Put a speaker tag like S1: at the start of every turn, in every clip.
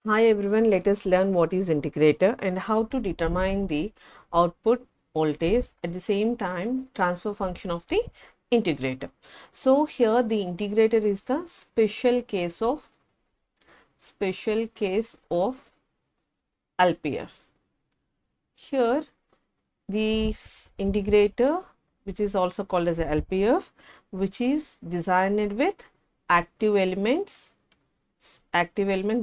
S1: Hi everyone, let us learn what is integrator and how to determine the output voltage at the same time transfer function of the integrator. So here the integrator is the special case of LPF. Here this integrator, which is also called as a LPF, which is designed with active element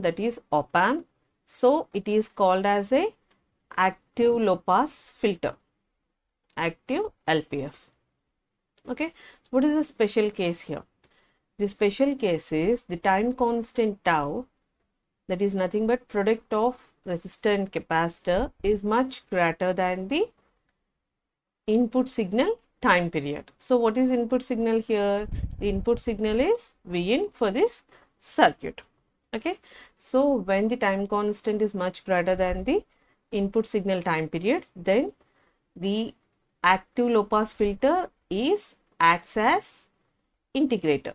S1: that is op amp. So it is called as a active low pass filter, active LPF. Okay, what is the special case here? The special case is the time constant tau, that is nothing but product of resistor and capacitor, is much greater than the input signal time period. So what is input signal here? The input signal is Vin for this circuit. Okay, so when the time constant is much greater than the input signal time period, then the active low pass filter acts as integrator.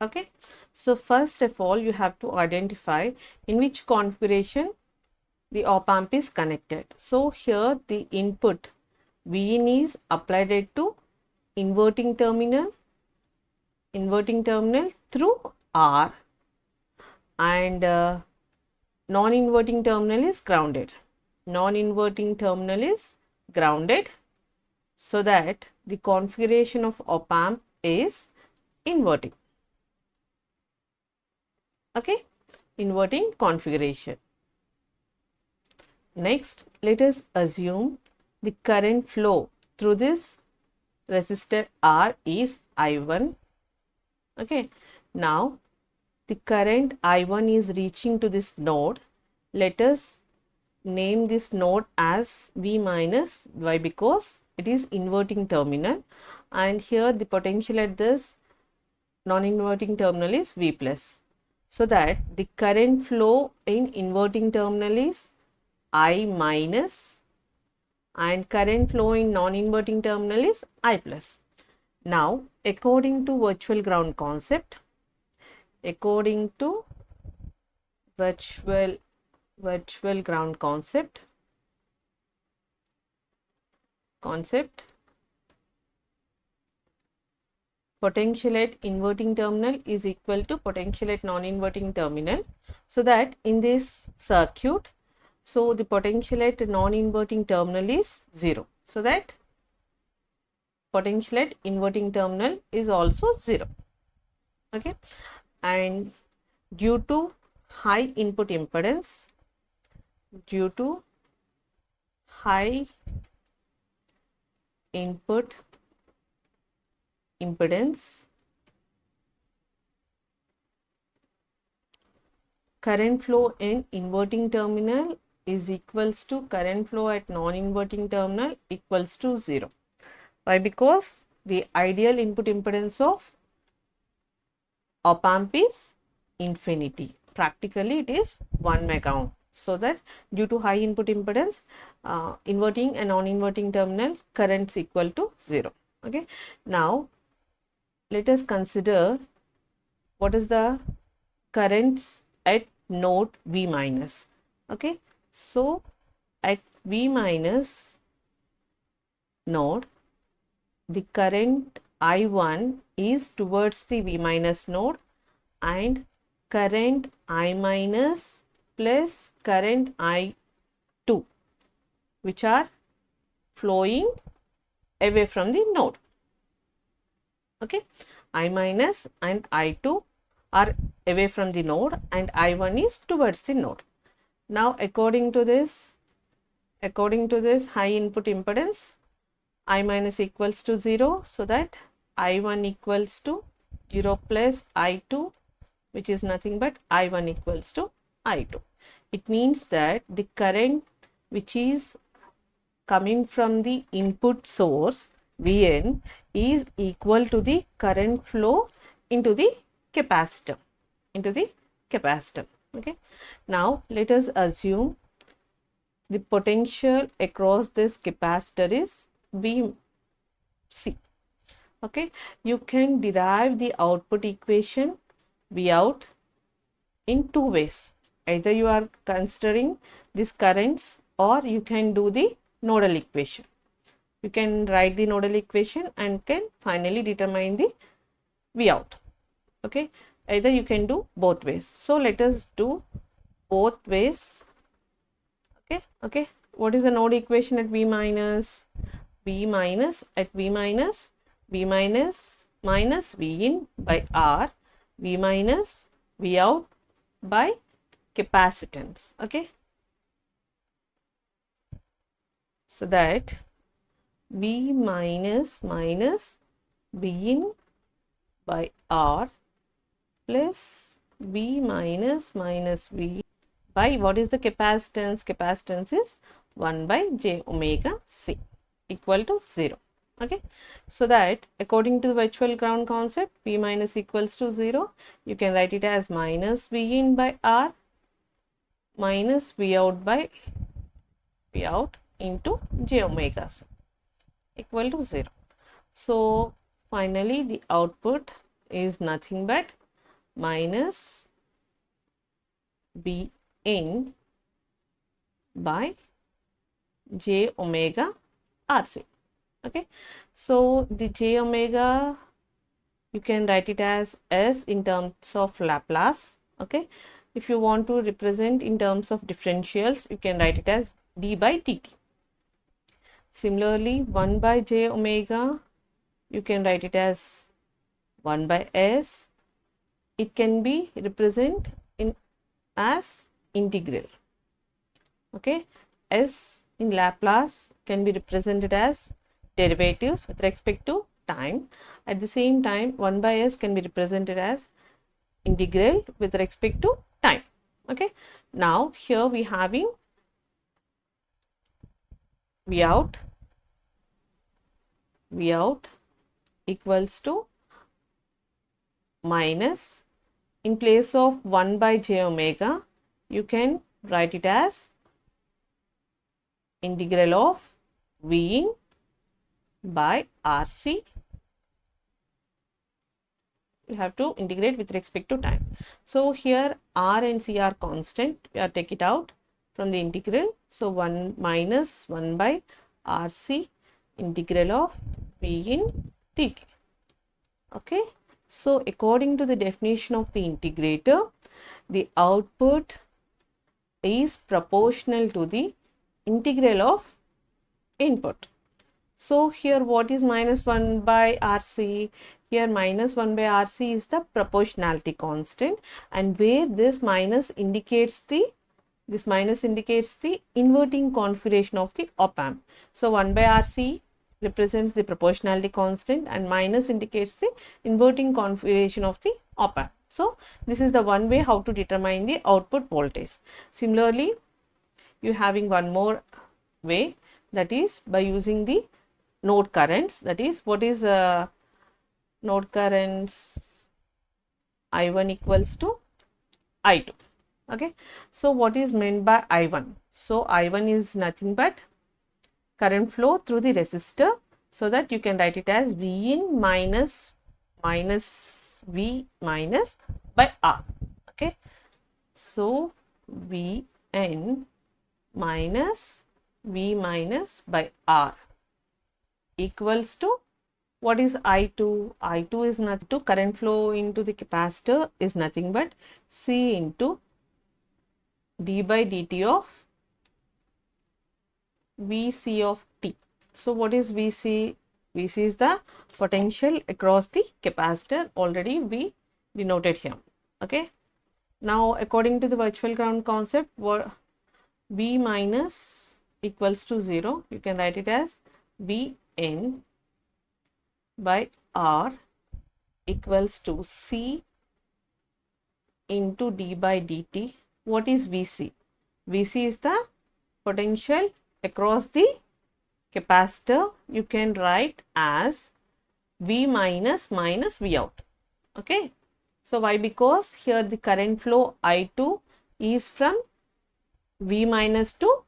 S1: Okay, so first of all you have to identify in which configuration the op amp is connected. So here the input Vin is applied to inverting terminal through R, and non-inverting terminal is grounded. Non-inverting terminal is grounded, so that the configuration of op amp is inverting. Okay, inverting configuration. Next, let us assume the current flow through this resistor R is I1. Okay, now the current I1 is reaching to this node. Let us name this node as V minus. Why? Because it is inverting terminal, and here the potential at this non-inverting terminal is V plus. So that the current flow in inverting terminal is I minus, and current flow in non-inverting terminal is I plus. Now, according to virtual ground concept, virtual ground concept, potential at inverting terminal is equal to potential at non-inverting terminal. So that in this circuit, so the potential at non-inverting terminal is 0. So that potential at inverting terminal is also 0. Okay, and due to high input impedance, current flow in inverting terminal is equals to current flow at non-inverting terminal equals to 0. Why? Because the ideal input impedance of op amp is infinity. Practically it is 1 mega ohm. So that due to high input impedance, inverting and non-inverting terminal currents equal to 0. Okay, now let us consider what is the currents at node V minus. Okay, so at V minus node, the current I1 is towards the V minus node, and current I minus plus current I2, which are flowing away from the node. Okay, I minus and I2 are away from the node, and I1 is towards the node. Now according to this high input impedance, I minus equals to 0, so that I1 equals to 0 plus I2, which is nothing but I1 equals to I2. It means that the current which is coming from the input source Vn is equal to the current flow into the capacitor. Okay, now let us assume the potential across this capacitor is Vc. Okay, you can derive the output equation Vout in two ways. Either you are considering these currents, or you can do the nodal equation. You can write the nodal equation and can finally determine the Vout. Okay, either you can do both ways. So let us do both ways. Okay, what is the node equation at V minus? V minus at V minus minus V in by R, V minus V out by capacitance. Okay, so that V minus V in by R plus V minus V by, what is the capacitance? Capacitance is 1 by j omega c equal to 0. Okay, so that according to the virtual ground concept, V minus equals to 0, you can write it as minus V in by R minus V out by V out into j omega c equal to 0. So finally the output is nothing but minus V in by j omega RC. Okay, so the j omega, you can write it as S in terms of Laplace. Okay, if you want to represent in terms of differentials, you can write it as d by dt. Similarly, 1 by j omega, you can write it as 1 by S. It can be represented in as integral. Okay, S in Laplace can be represented as derivatives with respect to time. At the same time, 1 by S can be represented as integral with respect to time. Okay, now here we having V out equals to minus, in place of 1 by j omega, you can write it as integral of V in by RC. You have to integrate with respect to time. So here R and C are constant. We are take it out from the integral. So 1 minus 1 by RC integral of V in dt. Okay. So according to the definition of the integrator, the output is proportional to the integral of input. So here what is minus 1 by RC? Here minus 1 by RC is the proportionality constant, and where this minus indicates the inverting configuration of the op amp. So 1 by RC represents the proportionality constant and minus indicates the inverting configuration of the op amp. So this is the one way how to determine the output voltage. Similarly, you having one more way, that is by using the node currents. That is, what is node currents? I1 equals to I2. Okay, so what is meant by I1? So I1 is nothing but current flow through the resistor, so that you can write it as V in minus V minus by R. Okay, so V n minus V minus by R equals to, what is I2? I2 is nothing to current flow into the capacitor is nothing but C into d by dt of Vc of t. So what is Vc? Vc is the potential across the capacitor, already we denoted here. Okay, now according to the virtual ground concept, what V minus equals to 0, you can write it as Vn by R equals to C into d by dt. What is Vc? Vc is the potential across the capacitor. You can write as V minus V out. Okay, so why? Because here the current flow I2 is from V minus to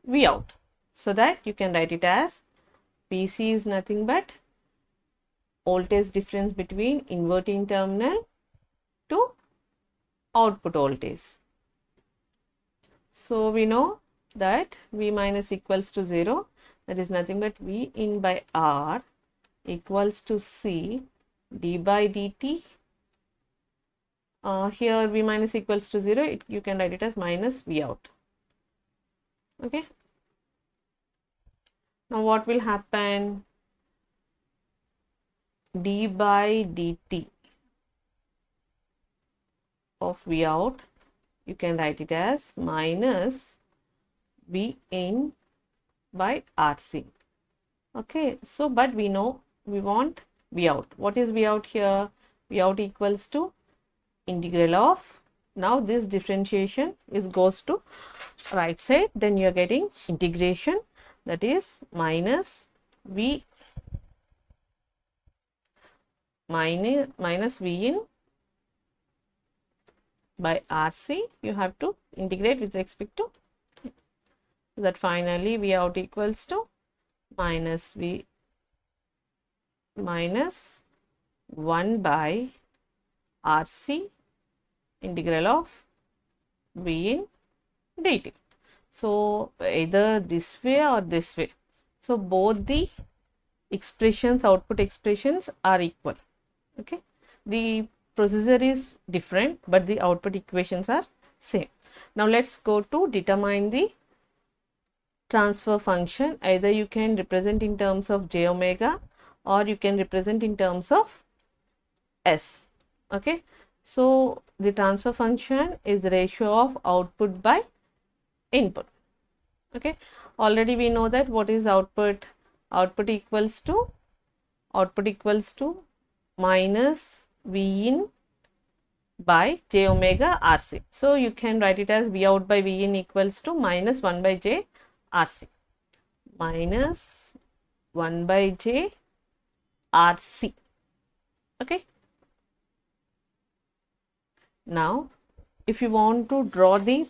S1: V out, so that you can write it as Vc is nothing but voltage difference between inverting terminal to output voltage. So we know that V minus equals to 0, that is nothing but V in by R equals to C d by dt. Here V minus equals to 0, you can write it as minus V out. Okay. Now what will happen? D by dt of V out, you can write it as minus V in by RC. Okay, so but we know we want V out. What is V out here? V out equals to integral of, now this differentiation is goes to right side, then you are getting integration, that is minus V minus V in by RC, you have to integrate with respect to, so that finally V out equals to minus V minus 1 by RC integral of V in dt. So either this way or this way. So both the expressions, output expressions are equal. Okay, the procedure is different but the output equations are same. Now let's go to determine the transfer function. Either you can represent in terms of j omega or you can represent in terms of s. Okay, so the transfer function is the ratio of output by input. Okay, already we know that what is output. Output equals to minus V in by j omega RC. So you can write it as V out by V in equals to minus 1 by j RC, minus 1 by j RC. Okay. Now if you want to draw the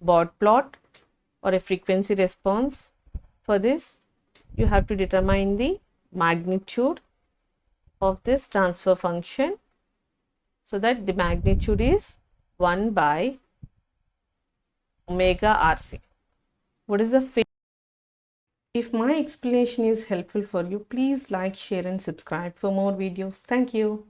S1: Vout plot or a frequency response, for this you have to determine the magnitude of this transfer function, so that the magnitude is 1 by omega RC. What is the phase? If my explanation is helpful for you, please like, share and subscribe for more videos. Thank you.